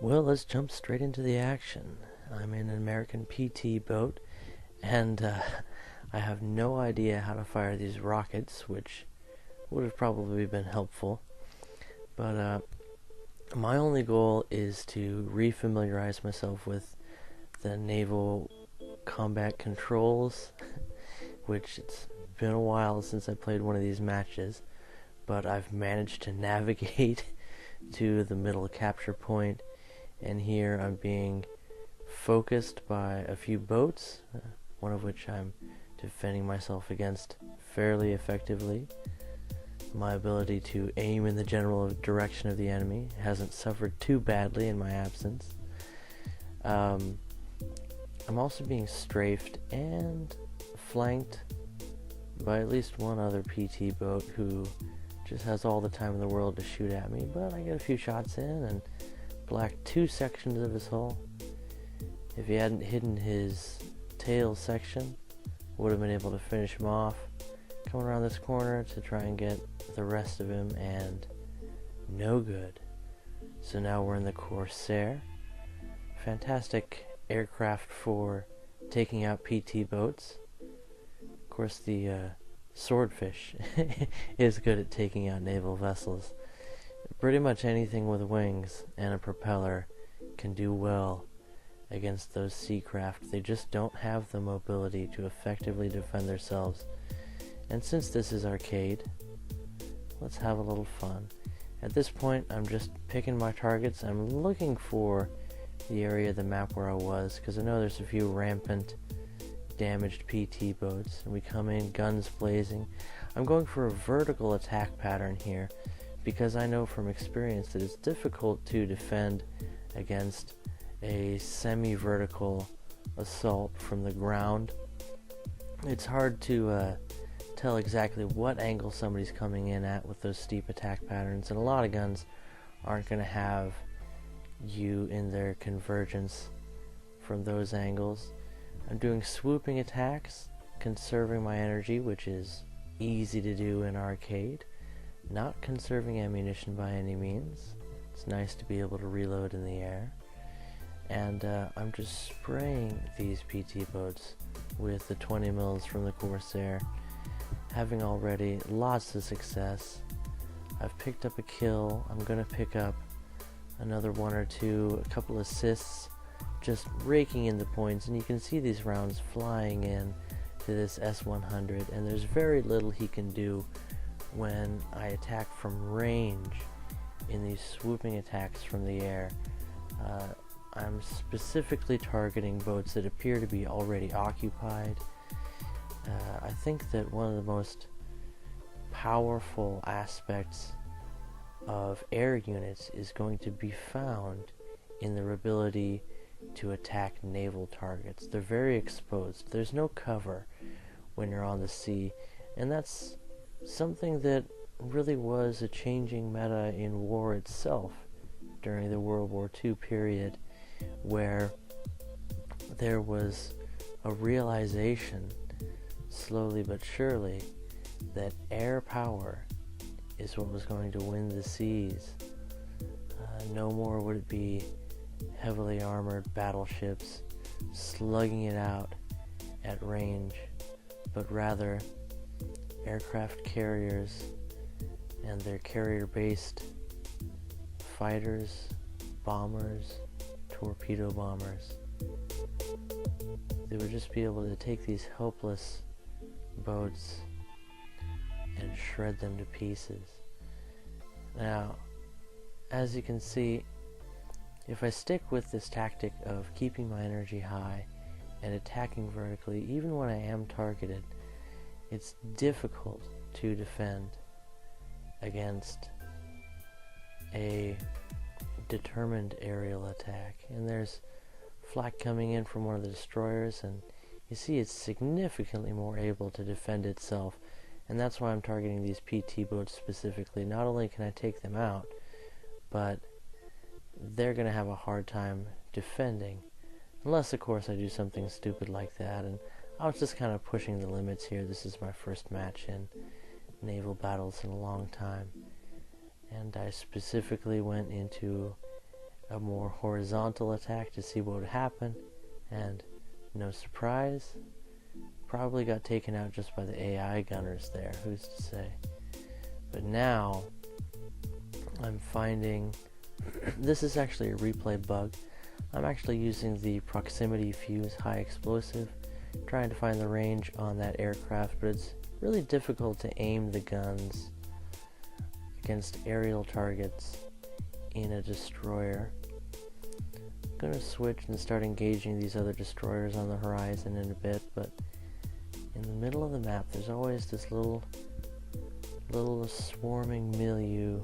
Well, let's jump straight into the action. I'm in an American PT boat, and I have no idea how to fire these rockets, which would have probably been helpful. But my only goal is to refamiliarize myself with the naval combat controls, which it's been a while since I played one of these matches, but I've managed to navigate to the middle capture point. And here I'm being focused by a few boats, one of which I'm defending myself against fairly effectively. My ability to aim in the general direction of the enemy hasn't suffered too badly in my absence. I'm also being strafed and flanked by at least one other PT boat who just has all the time in the world to shoot at me, but I get a few shots in and blacked two sections of his hull. If he hadn't hidden his tail section, would have been able to finish him off. Coming around this corner to try and get the rest of him, and no good. So now we're in the Corsair. Fantastic aircraft for taking out PT boats. Of course, the Swordfish is good at taking out naval vessels. Pretty much anything with wings and a propeller can do well against those sea craft. They just don't have the mobility to effectively defend themselves. And since this is arcade, let's have a little fun. At this point, I'm just picking my targets. I'm looking for the area of the map where I was, because I know there's a few rampant damaged PT boats, and we come in guns blazing. I'm going for a vertical attack pattern here, because I know from experience that it's difficult to defend against a semi-vertical assault from the ground. It's hard to tell exactly what angle somebody's coming in at with those steep attack patterns, and a lot of guns aren't going to have you in their convergence from those angles. I'm doing swooping attacks, conserving my energy, which is easy to do in arcade. Not conserving ammunition by any means. It's nice to be able to reload in the air. And I'm just spraying these PT boats with the 20 mils from the Corsair, having already lots of success. I've picked up a kill. I'm going to pick up another one or two, a couple assists, just raking in the points. And you can see these rounds flying in to this S-100, and there's very little he can do when I attack from range in these swooping attacks from the air. I'm specifically targeting boats that appear to be already occupied. I think that one of the most powerful aspects of air units is going to be found in their ability to attack naval targets. They're very exposed. There's no cover when you're on the sea, and that's something that really was a changing meta in war itself during the World War II period, where there was a realization, slowly but surely, that air power is what was going to win the seas. No more would it be heavily armored battleships slugging it out at range, but rather aircraft carriers and their carrier-based fighters, bombers, torpedo bombers. They would just be able to take these helpless boats and shred them to pieces. Now, as you can see, if I stick with this tactic of keeping my energy high and attacking vertically, even when I am targeted, it's difficult to defend against a determined aerial attack. And there's flak coming in from one of the destroyers, and you see it's significantly more able to defend itself, and that's why I'm targeting these PT boats specifically. Not only can I take them out, but they're going to have a hard time defending, unless of course I do something stupid like that. And I was just kind of pushing the limits here. This is my first match in naval battles in a long time, and I specifically went into a more horizontal attack to see what would happen, and no surprise, probably got taken out just by the AI gunners there, who's to say. But now I'm finding this is actually a replay bug. I'm actually using the proximity fuse high explosive, trying to find the range on that aircraft, but it's really difficult to aim the guns against aerial targets in a destroyer. I'm going to switch and start engaging these other destroyers on the horizon in a bit, but in the middle of the map there's always this little swarming milieu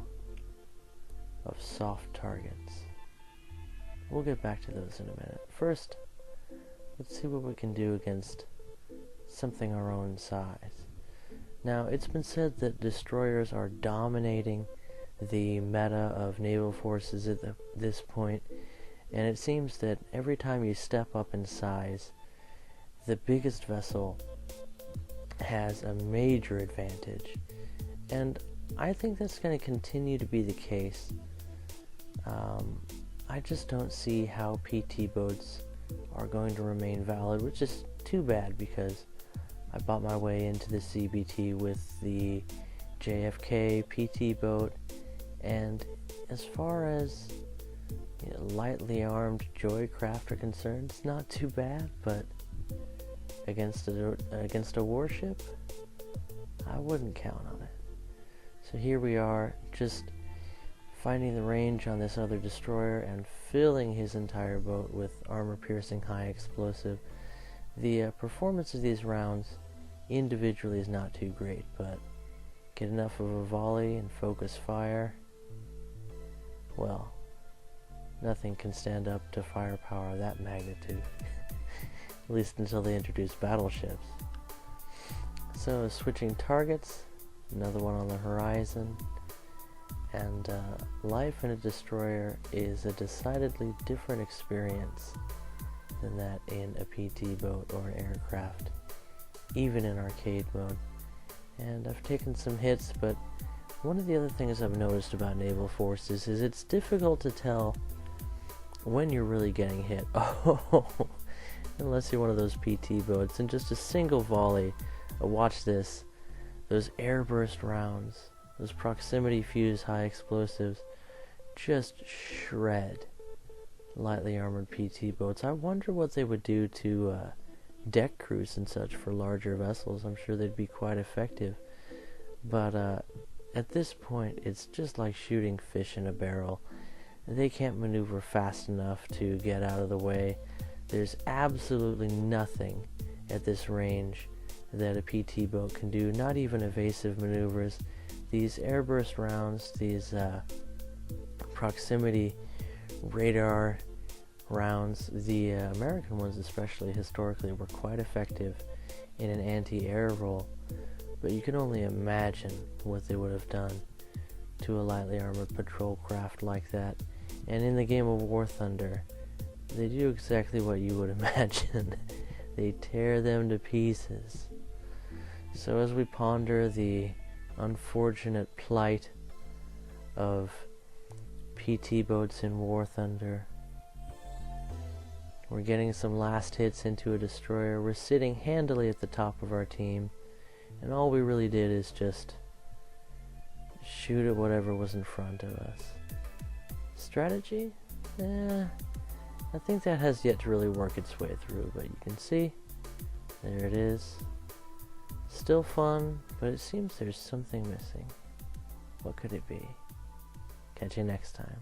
of soft targets. We'll get back to those in a minute. First, let's see what we can do against something our own size. Now, it's been said that destroyers are dominating the meta of naval forces at this point, and it seems that every time you step up in size, the biggest vessel has a major advantage. And I think that's going to continue to be the case. I just don't see how PT boats are going to remain valid, which is too bad because I bought my way into the CBT with the JFK PT boat, and as far as lightly armed joycraft are concerned, it's not too bad, but against a warship, I wouldn't count on it. So here we are, just finding the range on this other destroyer and filling his entire boat with armor-piercing high explosive. The performance of these rounds individually is not too great, but get enough of a volley and focus fire, well, nothing can stand up to firepower of that magnitude, at least until they introduce battleships. So switching targets, another one on the horizon, and life in a destroyer is a decidedly different experience than that in a PT boat or an aircraft, even in arcade mode. And I've taken some hits, but one of the other things I've noticed about naval forces is it's difficult to tell when you're really getting hit. Unless you're one of those PT boats, and just a single volley, watch this, those airburst rounds, those proximity fuse high explosives just shred lightly armored PT boats. I wonder what they would do to deck crews and such for larger vessels. I'm sure they'd be quite effective. But at this point, it's just like shooting fish in a barrel. They can't maneuver fast enough to get out of the way. There's absolutely nothing at this range that a PT boat can do, not even evasive maneuvers. These airburst rounds, these proximity radar rounds, the American ones especially historically were quite effective in an anti-air role, but you can only imagine what they would have done to a lightly armored patrol craft like that. And in the game of War Thunder, they do exactly what you would imagine. They tear them to pieces. So as we ponder the unfortunate plight of PT boats in War Thunder, we're getting some last hits into a destroyer. We're sitting handily at the top of our team, and all we really did is just shoot at whatever was in front of us. Strategy? I think that has yet to really work its way through, but you can see, there it is. Still fun, but it seems there's something missing. What could it be? Catch you next time.